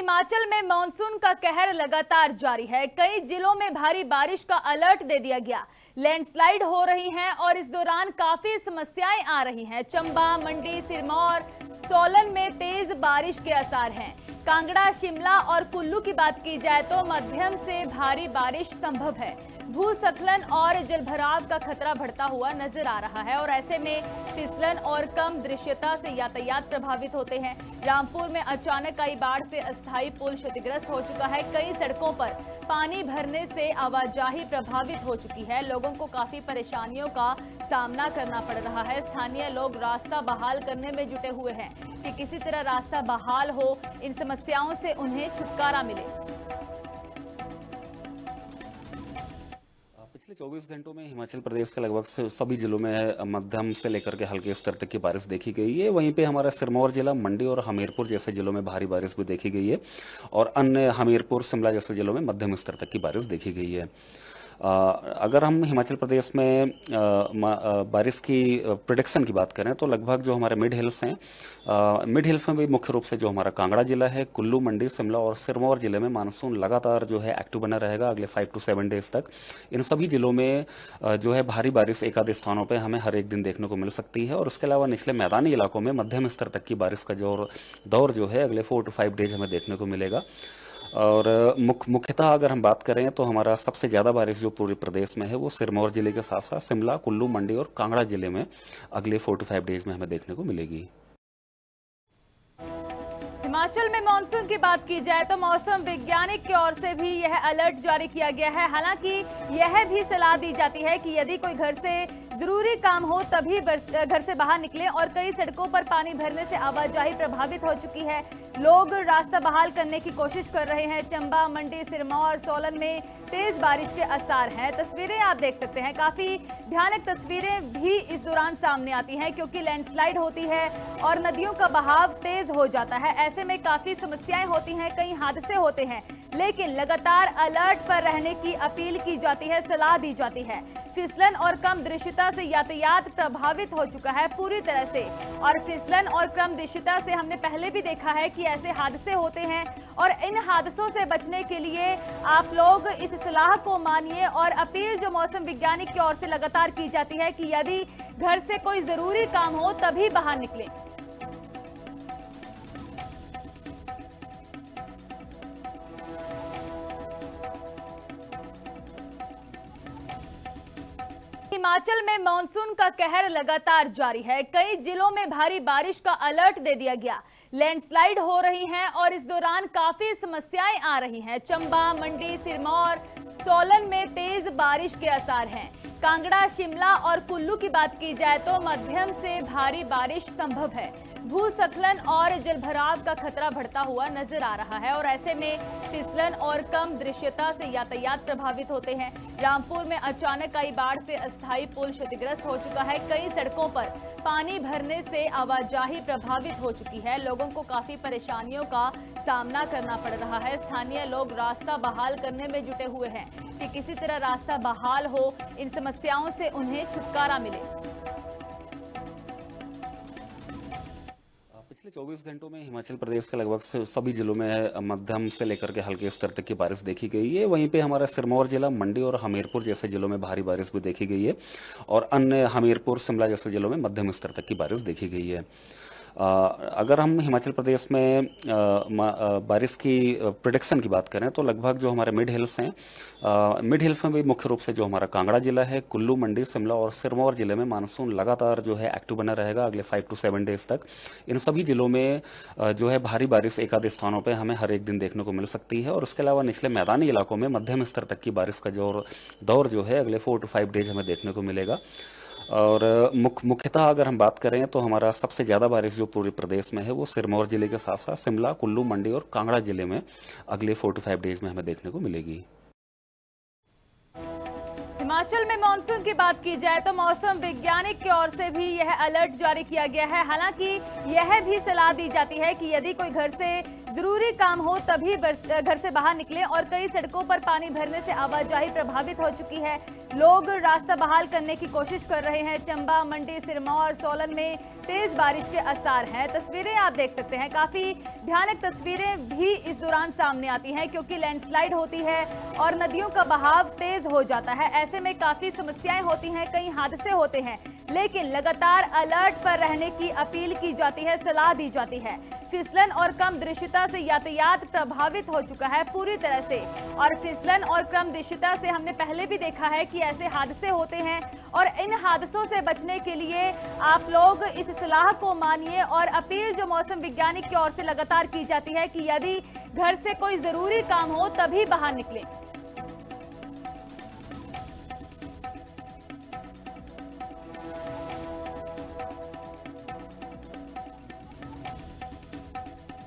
हिमाचल में मानसून का कहर लगातार जारी है। कई जिलों में भारी बारिश का अलर्ट दे दिया गया। लैंडस्लाइड हो रही हैं और इस दौरान काफी समस्याएं आ रही हैं। चंबा, मंडी, सिरमौर, सोलन में तेज बारिश के आसार हैं। कांगड़ा, शिमला और कुल्लू की बात की जाए तो मध्यम से भारी बारिश संभव है। भूस्खलन और जलभराव का खतरा बढ़ता हुआ नजर आ रहा है और ऐसे में फिसलन और कम दृश्यता से यातायात प्रभावित होते हैं। रामपुर में अचानक आई बाढ़ से अस्थायी पुल क्षतिग्रस्त हो चुका है। कई सड़कों पर पानी भरने से आवाजाही प्रभावित हो चुकी है। लोगों को काफी परेशानियों का सामना करना पड़ रहा है। स्थानीय लोग रास्ता बहाल करने में जुटे हुए हैं कि किसी तरह रास्ता बहाल हो, इन समस्याओं से उन्हें छुटकारा मिले। पिछले 24 घंटों में हिमाचल प्रदेश के लगभग सभी जिलों में मध्यम से लेकर के हल्के स्तर तक की बारिश देखी गई है। वहीं पे हमारा सिरमौर जिला, मंडी और हमीरपुर जैसे जिलों में भारी बारिश भी देखी गई है और अन्य हमीरपुर, शिमला जैसे जिलों में मध्यम स्तर तक की बारिश देखी गई है। अगर हम हिमाचल प्रदेश में बारिश की प्रेडिक्शन की बात करें तो लगभग जो हमारे मिड हिल्स हैं, मिड हिल्स में भी मुख्य रूप से जो हमारा कांगड़ा जिला है, कुल्लू, मंडी, शिमला और सिरमौर जिले में मानसून लगातार जो है एक्टिव बना रहेगा अगले 5 to 7 डेज तक। इन सभी जिलों में जो है भारी बारिश एक आध स्थानों पर हमें हर एक दिन देखने को मिल सकती है और उसके अलावा निचले मैदानी इलाकों में मध्यम स्तर तक की बारिश का दौर जो है अगले 4 to 5 डेज हमें देखने को मिलेगा। और मुख्यतः अगर हम बात करें तो हमारा सबसे ज़्यादा बारिश जो पूरे प्रदेश में है वो सिरमौर जिले के साथ साथ शिमला, कुल्लू, मंडी और कांगड़ा जिले में अगले 4 to 5 डेज में हमें देखने को मिलेगी। हिमाचल में मानसून की बात की जाए तो मौसम वैज्ञानिक की ओर से भी यह अलर्ट जारी किया गया है। हालांकि यह भी सलाह दी जाती है कि यदि कोई घर से जरूरी काम हो तभी घर से बाहर निकलें और कई सड़कों पर पानी भरने से आवाजाही प्रभावित हो चुकी है। लोग रास्ता बहाल करने की कोशिश कर रहे हैं। चंबा, मंडी, सिरमौर, सोलन में तेज बारिश के आसार हैं। तस्वीरें आप देख सकते हैं, काफी भयानक तस्वीरें भी इस दौरान सामने आती हैं क्योंकि लैंडस्लाइड होती है और नदियों का बहाव तेज हो जाता है। ऐसे में काफी समस्याएं होती हैं, कई हादसे होते हैं, लेकिन लगातार अलर्ट पर रहने की अपील की जाती है, सलाह दी जाती है। फिसलन और कम दृश्यता से यातायात प्रभावित हो चुका है पूरी तरह से और फिसलन और कम दृश्यता से हमने पहले भी देखा है कि ऐसे हादसे होते हैं और इन हादसों से बचने के लिए आप लोग इस सलाह को मानिए और अपील जो मौसम वैज्ञानिक की ओर से लगातार की जाती है कि यदि घर से कोई जरूरी काम हो तभी बाहर निकलें। हिमाचल में मानसून का कहर लगातार जारी है। कई जिलों में भारी बारिश का अलर्ट दे दिया गया। लैंडस्लाइड हो रही हैं और इस दौरान काफी समस्याएं आ रही हैं। चंबा, मंडी, सिरमौर, सोलन में तेज बारिश के आसार हैं। कांगड़ा, शिमला और कुल्लू की बात की जाए तो मध्यम से भारी बारिश संभव है। भूस्खलन और जलभराव का खतरा बढ़ता हुआ नजर आ रहा है और ऐसे में फिसलन और कम दृश्यता से यातायात प्रभावित होते हैं। रामपुर में अचानक आई बाढ़ से अस्थायी पुल क्षतिग्रस्त हो चुका है। कई सड़कों पर पानी भरने से आवाजाही प्रभावित हो चुकी है। लोगों को काफी परेशानियों का सामना करना पड़ रहा है। स्थानीय लोग रास्ता बहाल करने में जुटे हुए हैं कि किसी तरह रास्ता बहाल हो, इन समस्याओं से उन्हें छुटकारा मिले। पिछले 24 घंटों में हिमाचल प्रदेश के लगभग सभी जिलों में मध्यम से लेकर के हल्के स्तर तक की बारिश देखी गई है। वहीं पे हमारा सिरमौर जिला, मंडी और हमीरपुर जैसे जिलों में भारी बारिश भी देखी गई है और अन्य हमीरपुर, शिमला जैसे जिलों में मध्यम स्तर तक की बारिश देखी गई है। अगर हम हिमाचल प्रदेश में बारिश की प्रेडिक्शन की बात करें तो लगभग जो हमारे मिड हिल्स हैं, मिड हिल्स में भी मुख्य रूप से जो हमारा कांगड़ा जिला है, कुल्लू, मंडी, शिमला और सिरमौर जिले में मानसून लगातार जो है एक्टिव बना रहेगा अगले 5 to 7 डेज तक। इन सभी जिलों में जो है भारी बारिश एक आध स्थानों पर हमें हर एक दिन देखने को मिल सकती है और उसके अलावा निचले मैदानी इलाकों में मध्यम स्तर तक की बारिश का दौर जो है अगले 4 to 5 डेज हमें देखने को मिलेगा। और मुख्यतः अगर हम बात करें तो हमारा सबसे ज़्यादा बारिश जो पूरे प्रदेश में है वो सिरमौर जिले के साथ साथ शिमला, कुल्लू, मंडी और कांगड़ा जिले में अगले 4 to 5 डेज में हमें देखने को मिलेगी। हिमाचल में मानसून की बात की जाए तो मौसम वैज्ञानिक की ओर से भी यह अलर्ट जारी किया गया है। हालांकि यह भी सलाह दी जाती है कि यदि कोई घर से जरूरी काम हो तभी घर से बाहर निकलें और कई सड़कों पर पानी भरने से आवाजाही प्रभावित हो चुकी है। लोग रास्ता बहाल करने की कोशिश कर रहे हैं। चंबा, मंडी, सिरमौर, सोलन में तेज बारिश के आसार हैं। तस्वीरें आप देख सकते हैं, काफी भयानक तस्वीरें भी इस दौरान सामने आती हैं क्योंकि लैंडस्लाइड होती है और नदियों का बहाव तेज हो जाता है। ऐसे में काफी समस्याएं होती हैं, कई हादसे होते हैं, लेकिन लगातार अलर्ट पर रहने की अपील की जाती है, सलाह दी जाती है। फिसलन और कम दृश्यता से यातायात प्रभावित हो चुका है पूरी तरह से, और फिसलन और कम दृश्यता से हमने पहले भी देखा है कि ऐसे हादसे होते हैं, और इन हादसों से बचने के लिए आप लोग इस सलाह को मानिए। और अपील जो मौसम वैज्ञानिक की ओर से लगातार की जाती है कि यदि घर से कोई जरूरी काम हो तभी बाहर निकलें।